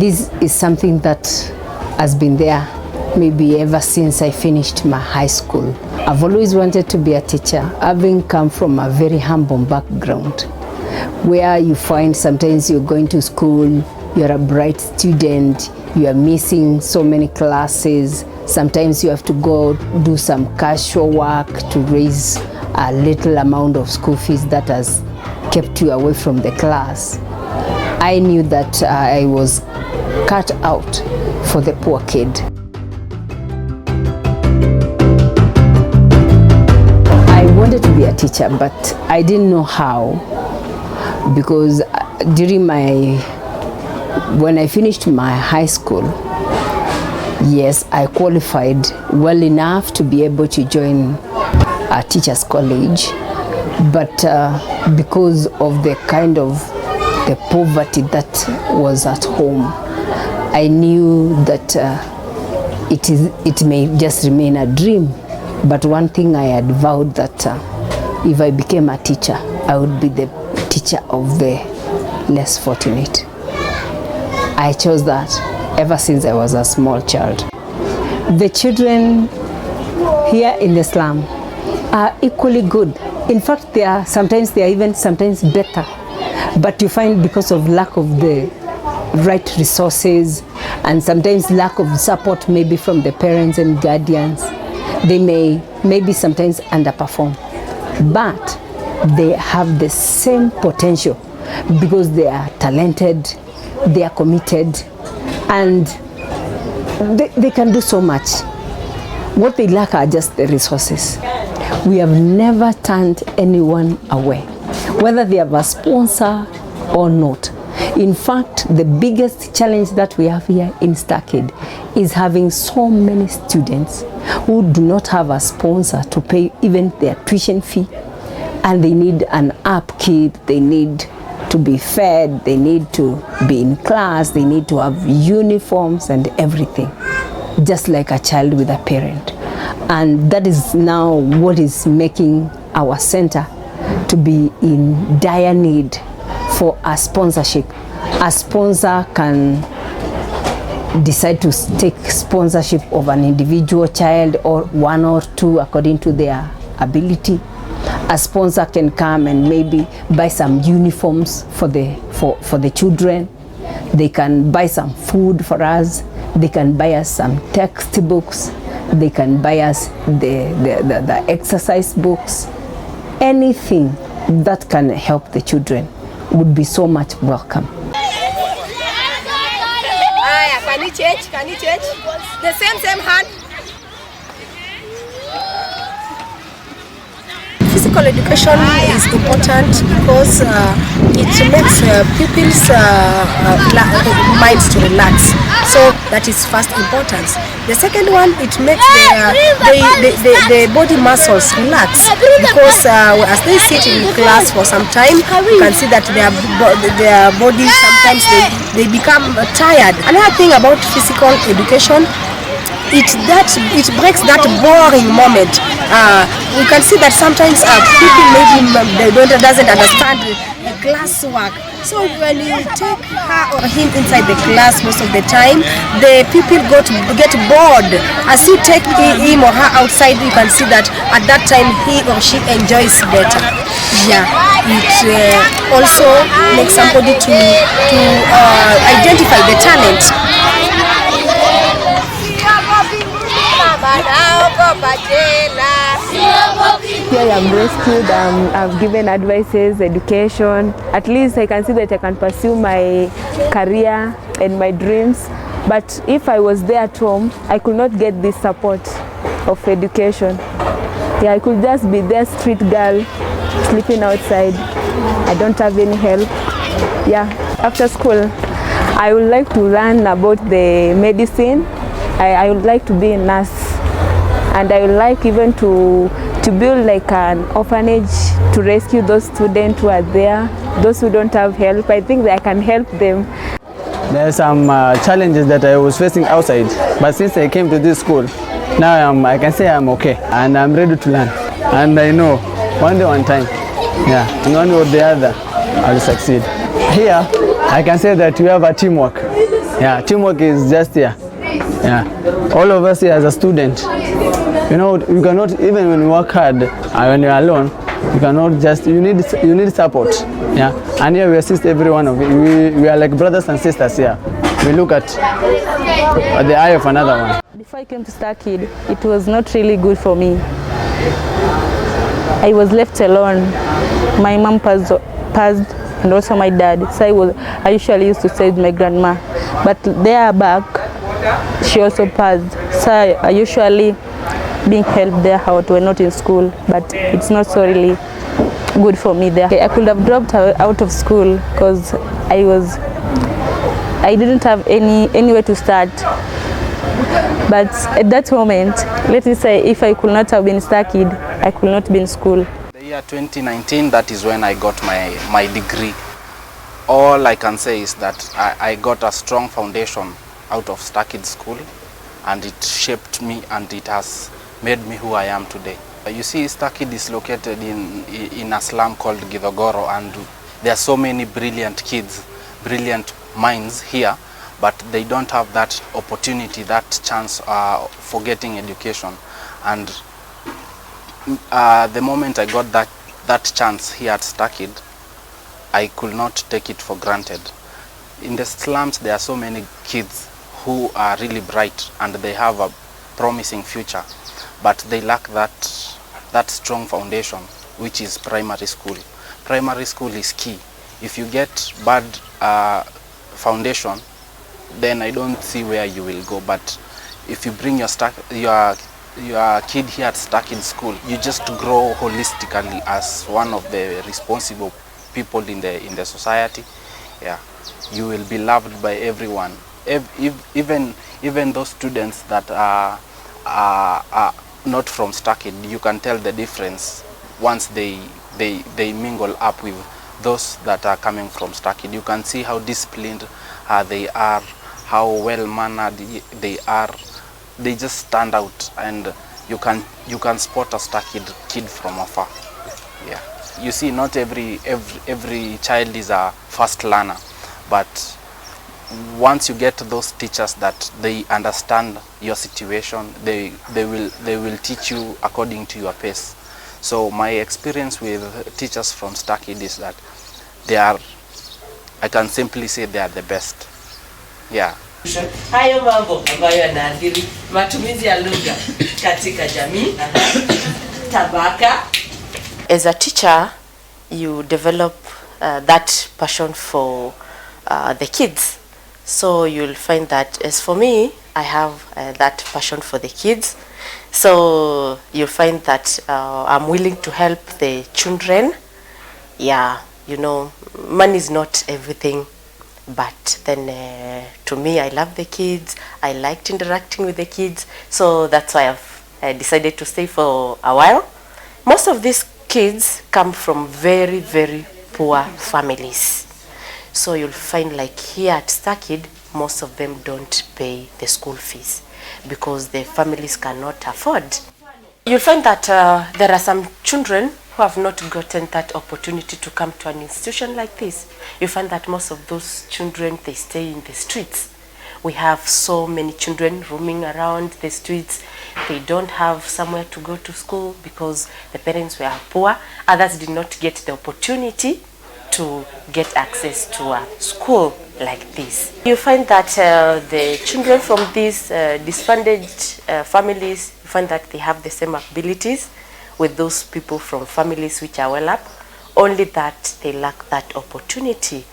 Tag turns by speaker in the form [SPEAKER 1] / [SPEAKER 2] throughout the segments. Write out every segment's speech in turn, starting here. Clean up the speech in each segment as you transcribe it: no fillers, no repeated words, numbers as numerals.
[SPEAKER 1] This is something that has been there maybe ever since I finished my high school. I've always wanted to be a teacher, having come from a very humble background, where you find sometimes you're going to school, you're a bright student, you are missing so many classes, sometimes you have to go do some casual work to raise a little amount of school fees that has kept you away from the class. I knew that I was cut out for the poor kid. I wanted to be a teacher, but I didn't know how, because when I finished my high school, yes, I qualified well enough to be able to join a teacher's college, but because of the kind of the poverty that was at home, I knew that it may just remain a dream. But one thing I had vowed that if I became a teacher, I would be the teacher of the less fortunate. I chose that ever since I was a small child. The children here in the slum are equally good. In fact, they are sometimes better. But you find because of lack of the right resources and sometimes lack of support maybe from the parents and guardians, they may maybe sometimes underperform. But they have the same potential because they are talented, they are committed, and they can do so much. What they lack are just the resources. We have never turned anyone away, whether they have a sponsor or not. In fact, the biggest challenge that we have here in Starkid is having so many students who do not have a sponsor to pay even their tuition fee, and they need an upkeep, they need to be fed, they need to be in class, they need to have uniforms and everything, just like a child with a parent. And that is now what is making our center to be in dire need for a sponsorship. A sponsor can decide to take sponsorship of an individual child or one or two according to their ability. A sponsor can come and maybe buy some uniforms for the children. They can buy some food for us. They can buy us some textbooks. They can buy us the exercise books. Anything that can help the children would be so much welcome.
[SPEAKER 2] Can you change? The same hand. Physical education is important because it makes pupils' minds to relax. So that is first importance. The second one, it makes the body muscles relax, because as they sit in class for some time, you can see that their bodies sometimes they become tired. Another thing about physical education, it breaks that boring moment. We can see that sometimes people maybe doesn't understand the classwork. So when you take her or him inside the class, most of the time, the people get bored. As you take him or her outside, you can see that at that time he or she enjoys better. Yeah, it also makes somebody to identify the talent.
[SPEAKER 3] Here I am rescued, I've given advices, education. At least I can see that I can pursue my career and my dreams. But if I was there at home, I could not get this support of education. Yeah, I could just be there, street girl, sleeping outside. I don't have any help. Yeah, after school, I would like to learn about the medicine. I would like to be a nurse. And I would like even to build like an orphanage to rescue those students who are there, those who don't have help. I think that I can help them.
[SPEAKER 4] There are some challenges that I was facing outside, but since I came to this school, now I can say I'm okay and I'm ready to learn. And I know one day, one time, yeah, in one way or the other, I'll succeed. Here, I can say that we have a teamwork. Yeah, teamwork is just here. Yeah, all of us here as a student, you know, you cannot, even when you work hard and when you're alone, you cannot just, you need support. Yeah, and here we assist every one of you. We are like brothers and sisters here. We look at the eye of another one.
[SPEAKER 3] Before I came to Starkid, it was not really good for me. I was left alone. My mom passed and also my dad. So I usually used to stay with my grandma. But there back, she also passed. So I usually being helped there out. We're not in school, but it's not so really good for me there. I could have dropped out of school because I didn't have anywhere to start. But at that moment, let me say, if I could not have been Starkid, I could not be in school.
[SPEAKER 5] The year 2019, that is when I got my degree. All I can say is that I got a strong foundation out of Starkid school, and it shaped me and it has made me who I am today. You see, Starkid is located in a slum called Githogoro, and there are so many brilliant kids, brilliant minds here, but they don't have that opportunity, that chance for getting education. And the moment I got that chance here at Starkid, I could not take it for granted. In the slums, there are so many kids who are really bright and they have a promising future, but they lack that strong foundation, which is primary school. Primary school is key. If you get bad foundation, then I don't see where you will go. But if you bring your kid here at Starkid school, you just grow holistically as one of the responsible people in the society. Yeah, you will be loved by everyone. Even those students that are not from Starkid, you can tell the difference once they mingle up with those that are coming from Starkid. You can see how disciplined they are, how well mannered they are. They just stand out, and you can spot a Starkid kid from afar. Yeah, you see, not every child is a fast learner, but once you get those teachers that they understand your situation, they will teach you according to your pace. So my experience with teachers from Starkid is that I can simply say they are the best. Yeah.
[SPEAKER 6] Hayo mambo ambayo yanaathiri matumizi ya lugha katika jamii tabaka.
[SPEAKER 2] As a teacher, you develop that passion for the kids. So you'll find that, as for me, I have that passion for the kids. So you'll find that I'm willing to help the children. Yeah, you know, money is not everything, but then to me, I love the kids. I liked interacting with the kids. So that's why I've decided to stay for a while. Most of these kids come from very, very poor families. So you'll find, like here at Starkid, most of them don't pay the school fees because the families cannot afford. You'll find that there are some children who have not gotten that opportunity to come to an institution like this. You find that most of those children, they stay in the streets. We have so many children roaming around the streets. They don't have somewhere to go to school because the parents were poor. Others did not get the opportunity to get access to a school like this. You find that the children from these disfunded families, you find that they have the same abilities with those people from families which are well up, only that they lack that opportunity.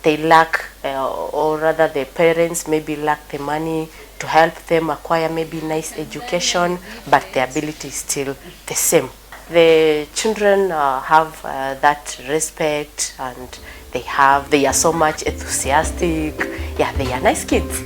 [SPEAKER 2] They lack, or rather the parents maybe lack the money to help them acquire maybe nice education, but the ability is still the same. The children have that respect, and they are so much enthusiastic. Yeah, they are nice kids.